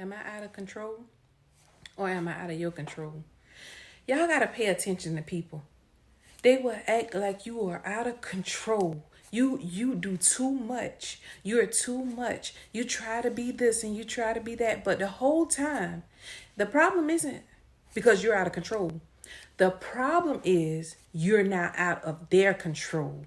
Am I out of control or am I out of your control? Y'all got to pay attention to people. They will act like you are out of control. You do too much. You're too much. You try to be this and you try to be that. But the whole time, the problem isn't because you're out of control. The problem is you're now out of their control.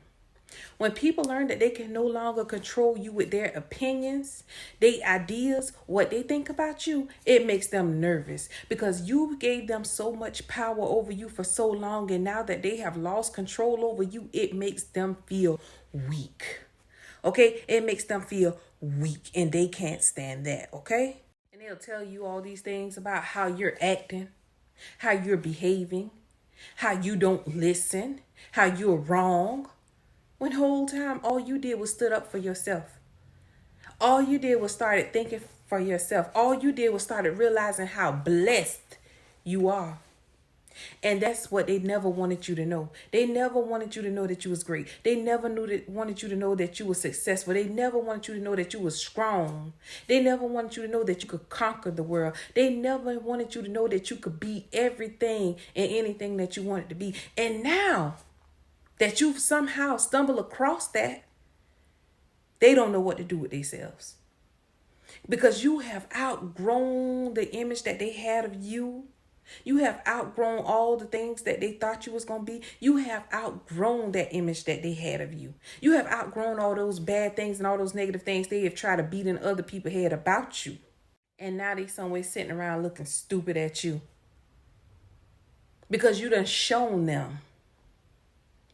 When people learn that they can no longer control you with their opinions, their ideas, what they think about you, it makes them nervous because you gave them so much power over you for so long. And now that they have lost control over you, it makes them feel weak. Okay? It makes them feel weak and they can't stand that. Okay? And they'll tell you all these things about how you're acting, how you're behaving, how you don't listen, how you're wrong. When the whole time all you did was stood up for yourself. All you did was started thinking for yourself. All you did was started realizing how blessed you are. And that's what they never wanted you to know. They never wanted you to know that you was great. They never wanted you to know that you were successful. They never wanted you to know that you were strong. They never wanted you to know that you could conquer the world. They never wanted you to know that you could be everything and anything that you wanted to be. And now that you've somehow stumbled across that, they don't know what to do with themselves. Because you have outgrown the image that they had of you. You have outgrown all the things that they thought you was going to be. You have outgrown that image that they had of you. You have outgrown all those bad things and all those negative things they have tried to beat in other people's head about you. And now they somewhere sitting around looking stupid at you. Because you done shown them.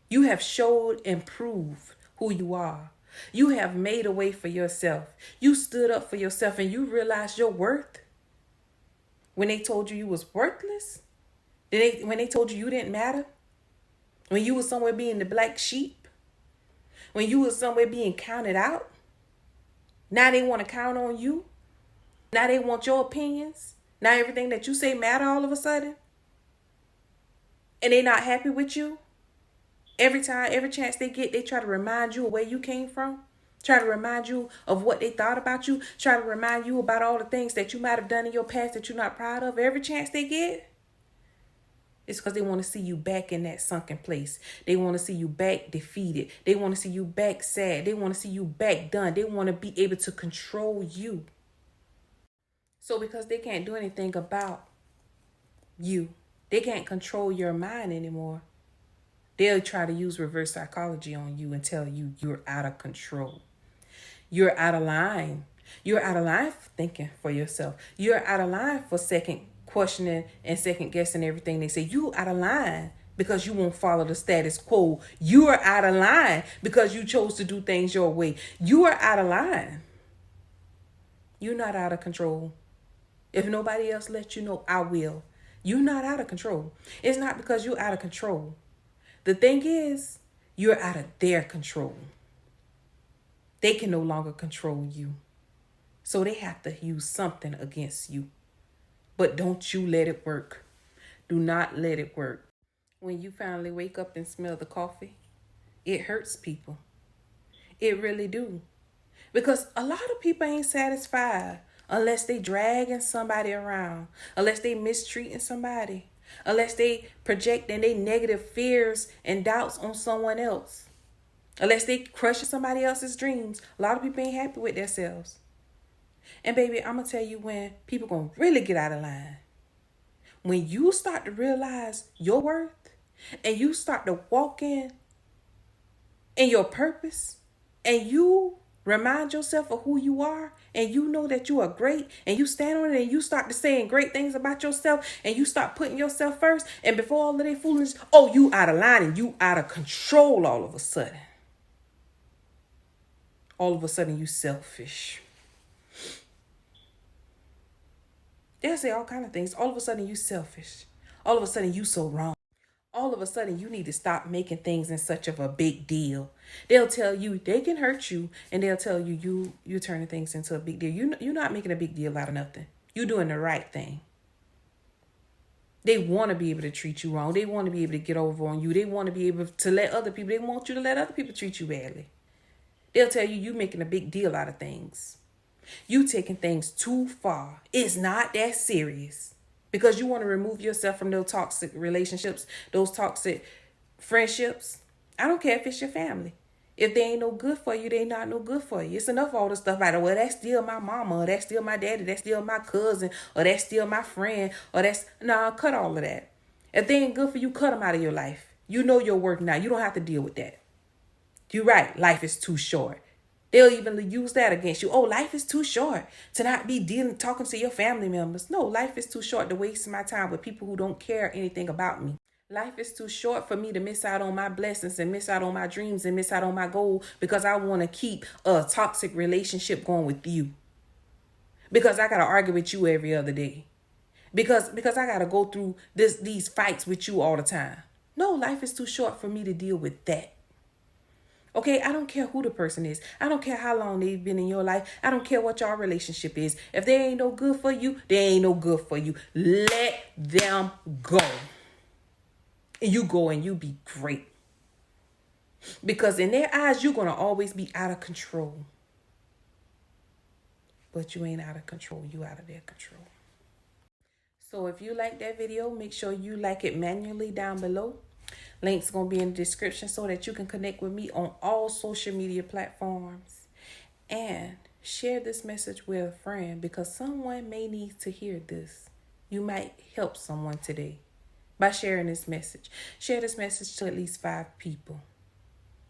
You have showed and proved who you are. You have made a way for yourself. You stood up for yourself and you realized your worth. When they told you was worthless? When they told you didn't matter? When you was somewhere being the black sheep? When you was somewhere being counted out? Now they want to count on you? Now they want your opinions? Now everything that you say matter all of a sudden? And they not happy with you? Every chance they get, they try to remind you of where you came from. Try to remind you of what they thought about you. Try to remind you about all the things that you might have done in your past that you're not proud of. Every chance they get, it's because they want to see you back in that sunken place. They want to see you back defeated. They want to see you back sad. They want to see you back done. They want to be able to control you. So because they can't do anything about you, they can't control your mind anymore. They'll try to use reverse psychology on you and tell you you're out of control. You're out of line. You're out of line for thinking for yourself. You're out of line for second questioning and second guessing everything they say. You out of line because you won't follow the status quo. You are out of line because you chose to do things your way. You are out of line. You're not out of control. If nobody else lets you know, I will. You're not out of control. It's not because you're out of control. The thing is, you're out of their control. They can no longer control you. So they have to use something against you. But don't you let it work. Do not let it work. When you finally wake up and smell the coffee, it hurts people. It really do. Because a lot of people ain't satisfied unless they dragging somebody around, unless they mistreating somebody, unless they projecting their negative fears and doubts on someone else. Unless they crushing somebody else's dreams. A lot of people ain't happy with themselves. And baby, I'm going to tell you when people going to really get out of line. When you start to realize your worth and you start to walk in your purpose and you remind yourself of who you are and you know that you are great and you stand on it and you start to saying great things about yourself and you start putting yourself first and before all of their foolishness, oh, you out of line and you out of control all of a sudden. All of a sudden you selfish. They'll say all kinds of things. All of a sudden you selfish. All of a sudden you so wrong. All of a sudden you need to stop making things in such of a big deal. They'll tell you they can hurt you and they'll tell you you're turning things into a big deal. You're not making a big deal out of nothing. You're doing the right thing. They want to be able to treat you wrong. They want to be able to get over on you. They want to be able to let other people, they want you to let other people treat you badly. They'll tell you you're making a big deal out of things. You taking things too far. It's not that serious. Because you want to remove yourself from those toxic relationships, those toxic friendships. I don't care if it's your family. If they ain't no good for you, they not no good for you. It's enough of all the stuff out of, well, that's still my mama, or that's still my daddy, that's still my cousin, or that's still my friend, or that's, nah, cut all of that. If they ain't good for you, cut them out of your life. You know your work now. You don't have to deal with that. You're right. Life is too short. They'll even use that against you. Oh, life is too short to not be talking to your family members. No, life is too short to waste my time with people who don't care anything about me. Life is too short for me to miss out on my blessings and miss out on my dreams and miss out on my goal because I want to keep a toxic relationship going with you. Because I got to argue with you every other day. Because I got to go through these fights with you all the time. No, life is too short for me to deal with that. Okay, I don't care who the person is. I don't care how long they've been in your life. I don't care what your relationship is. If they ain't no good for you, they ain't no good for you. Let them go. And you go and you be great. Because in their eyes, you're going to always be out of control. But you ain't out of control. You out of their control. So if you like that video, make sure you like it manually down below. Links going to be in the description so that you can connect with me on all social media platforms. And share this message with a friend because someone may need to hear this. You might help someone today by sharing this message. Share this message to at least 5 people.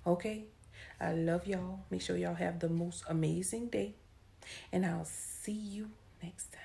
Okay? I love y'all. Make sure y'all have the most amazing day. And I'll see you next time.